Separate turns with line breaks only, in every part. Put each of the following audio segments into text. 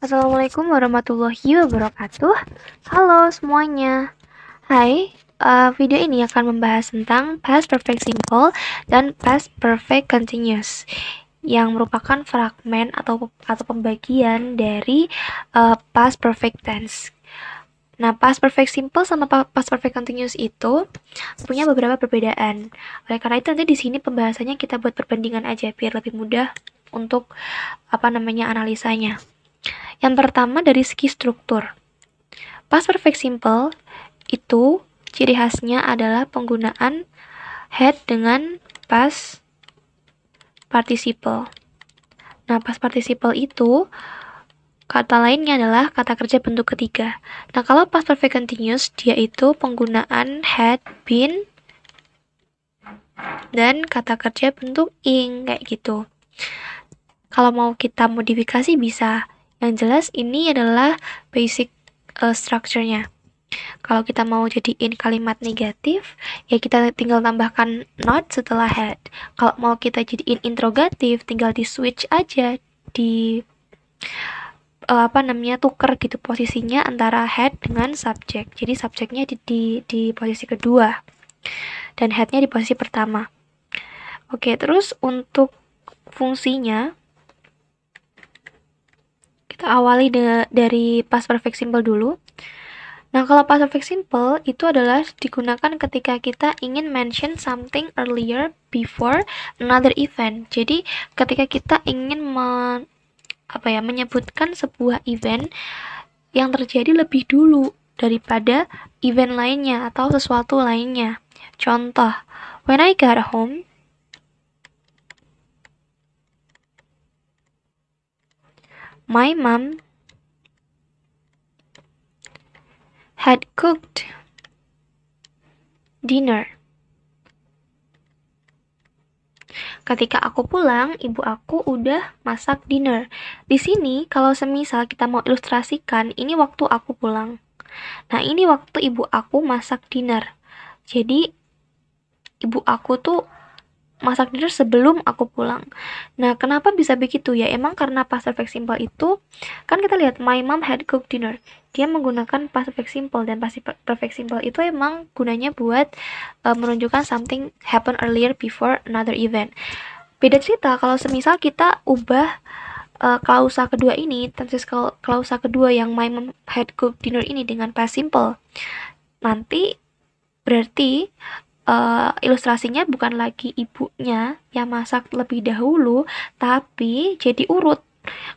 Assalamualaikum warahmatullahi wabarakatuh. Halo semuanya. Hai, video ini akan membahas tentang past perfect simple dan past perfect continuous yang merupakan fragmen atau pembagian dari past perfect tense. Nah, past perfect simple sama past perfect continuous itu punya beberapa perbedaan. Oleh karena itu nanti di sini pembahasannya kita buat perbandingan aja biar lebih mudah untuk analisanya. Yang pertama dari segi struktur. Past perfect simple itu ciri khasnya adalah penggunaan had dengan past participle. Nah, past participle itu kata lainnya adalah kata kerja bentuk ketiga. Nah, kalau past perfect continuous, dia itu penggunaan had, been, dan kata kerja bentuk ing, kayak gitu. Kalau mau kita modifikasi bisa. Yang jelas ini adalah basic structure-nya. Kalau kita mau jadiin kalimat negatif, ya kita tinggal tambahkan not setelah had. Kalau mau kita jadiin interrogatif, tinggal di switch aja, di tuker gitu posisinya antara head dengan subjek. Jadi subjeknya di posisi kedua dan headnya di posisi pertama. Oke, terus untuk fungsinya kita awali dari past perfect simple dulu. Nah, kalau past perfect simple itu adalah digunakan ketika kita ingin mention something earlier before another event. Jadi, ketika kita ingin menyebutkan sebuah event yang terjadi lebih dulu daripada event lainnya atau sesuatu lainnya. Contoh, when I got home, my mom had cooked dinner. Ketika aku pulang, ibu aku udah masak dinner. Di sini, kalau semisal kita mau ilustrasikan, ini waktu aku pulang. Nah, ini waktu ibu aku masak dinner. Jadi, ibu aku tuh masak dinner sebelum aku pulang. Nah, kenapa bisa begitu ya? Emang karena past perfect simple itu, kan kita lihat my mom had cooked dinner. Dia menggunakan past perfect simple, dan past perfect simple itu emang gunanya buat menunjukkan something happen earlier before another event. Beda cerita kalau semisal kita ubah klausa kedua ini, tenses klausa kedua yang my mom had cooked dinner ini dengan past simple. Nanti berarti ilustrasinya bukan lagi ibunya yang masak lebih dahulu, tapi jadi urut.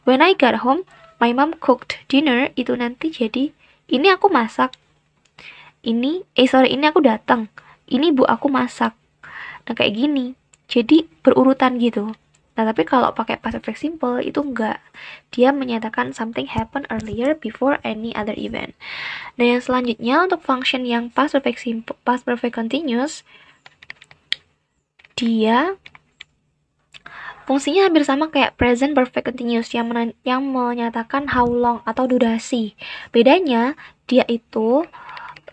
When I got home, my mom cooked dinner, itu nanti jadi ini aku masak. Ini aku datang. Ini ibu aku masak. Nah, kayak gini. Jadi berurutan gitu. Nah, tapi kalau pakai past perfect simple itu enggak. Dia menyatakan something happen earlier before any other event. Nah, yang selanjutnya untuk function yang past perfect simple, past perfect continuous, dia fungsinya hampir sama kayak present perfect continuous yang menyatakan how long atau durasi. Bedanya dia itu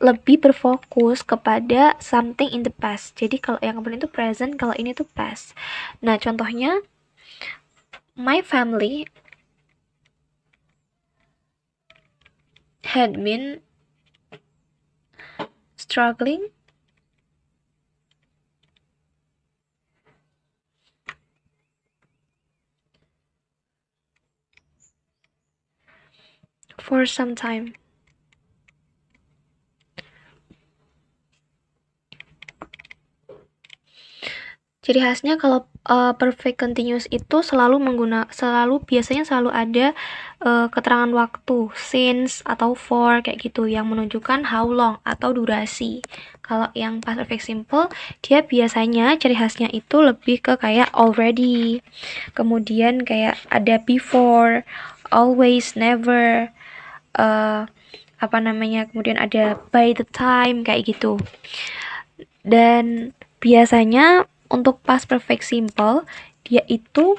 lebih berfokus kepada something in the past. Jadi kalau yang kemarin itu present, kalau ini tuh past. Nah, contohnya my family had been struggling for some time. Ciri khasnya kalau perfect continuous itu biasanya selalu ada keterangan waktu, since atau for kayak gitu yang menunjukkan how long atau durasi. Kalau yang past perfect simple, dia biasanya ciri khasnya itu lebih ke kayak already. Kemudian kayak ada before, always, never, kemudian ada by the time kayak gitu. Dan biasanya untuk past perfect simple, dia itu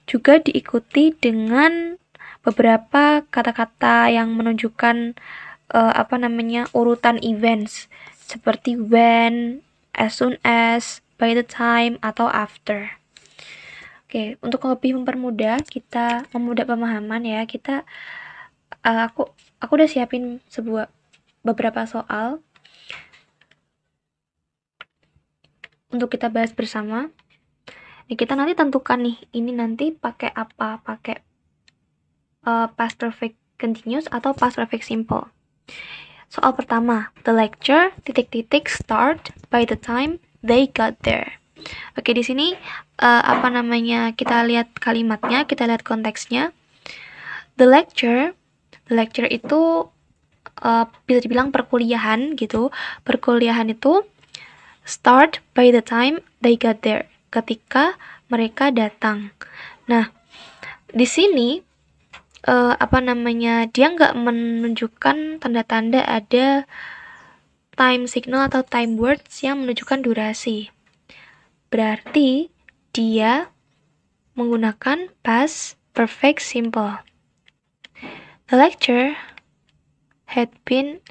juga diikuti dengan beberapa kata-kata yang menunjukkan urutan events seperti when, as soon as, by the time, atau after. Oke, untuk lebih mempermudah pemahaman ya, kita aku udah siapin beberapa soal untuk kita bahas bersama. Nih, kita nanti tentukan nih, ini nanti pakai apa? Pakai past perfect continuous atau past perfect simple. Soal pertama, the lecture ... start by the time they got there. Oke, di sini kita lihat kalimatnya, kita lihat konteksnya. The lecture itu bisa dibilang perkuliahan gitu. Perkuliahan itu start by the time they got there, ketika mereka datang. Nah, di sini dia nggak menunjukkan tanda-tanda ada time signal atau time words yang menunjukkan durasi. Berarti dia menggunakan past perfect simple. The lecture had been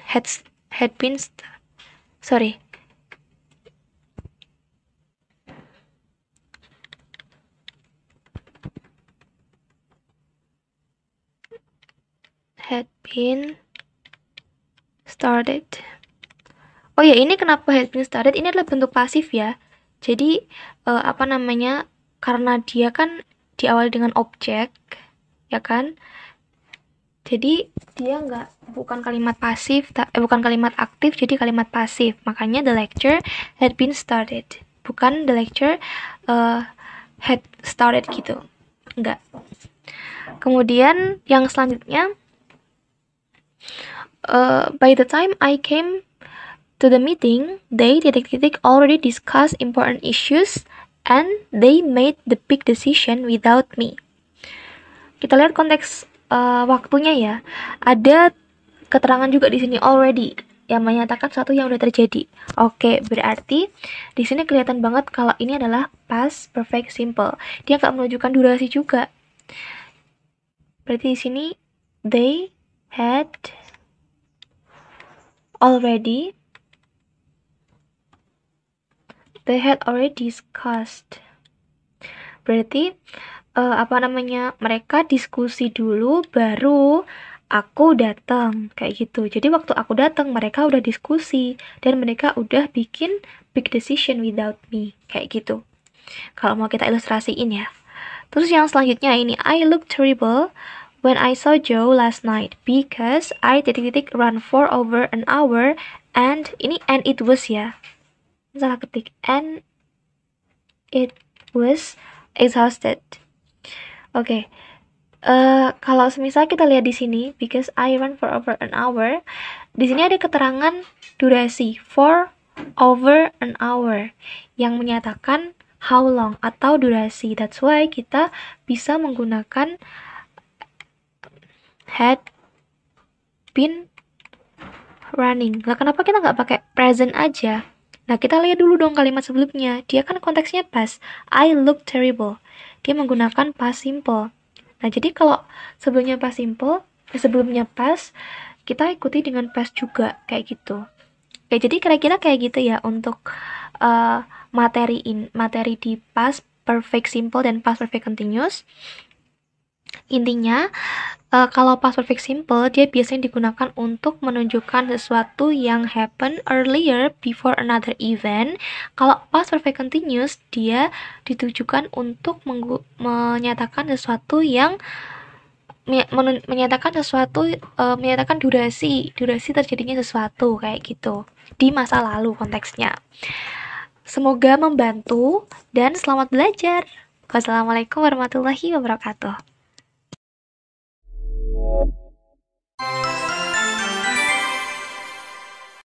started. Oh ya, ini kenapa had been started? Ini adalah bentuk pasif ya. Jadi karena dia kan diawali dengan objek, ya kan? Jadi dia bukan kalimat aktif, jadi kalimat pasif. Makanya the lecture had been started. Bukan the lecture had started gitu. Enggak. Kemudian yang selanjutnya, by the time I came to the meeting, they ... already discussed important issues and they made the big decision without me. Kita lihat konteks waktunya ya. Ada keterangan juga di sini already yang menyatakan sesuatu yang udah terjadi. Oke, berarti di sini kelihatan banget kalau ini adalah past perfect simple. Dia nggak menunjukkan durasi juga. Berarti di sini they had already discussed. Berarti mereka diskusi dulu baru aku datang, kayak gitu. Jadi waktu aku datang mereka udah diskusi dan mereka udah bikin big decision without me, kayak gitu. Kalau mau kita ilustrasiin ya. Terus yang selanjutnya ini, I look terrible when I saw Joe last night because I ... run for over an hour and it was ya. Salah ketik. And it was exhausted. Oke. Kalau semisal kita lihat di sini, because I run for over an hour, di sini ada keterangan durasi for over an hour yang menyatakan how long atau durasi. That's why kita bisa menggunakan had been running. Lah kenapa kita nggak pakai present aja? Nah, kita lihat dulu dong kalimat sebelumnya. Dia kan konteksnya past. I look terrible. Dia menggunakan past simple. Nah, jadi kalau sebelumnya past simple, sebelumnya past, kita ikuti dengan past juga, kayak gitu. Oke, jadi kira-kira kayak gitu ya untuk materi di past perfect simple dan past perfect continuous. Intinya, kalau past perfect simple, dia biasanya digunakan untuk menunjukkan sesuatu yang happen earlier before another event. Kalau past perfect continuous, dia ditujukan untuk menyatakan sesuatu yang menyatakan durasi terjadinya sesuatu, kayak gitu, di masa lalu konteksnya. Semoga membantu dan selamat belajar. Wassalamualaikum warahmatullahi wabarakatuh.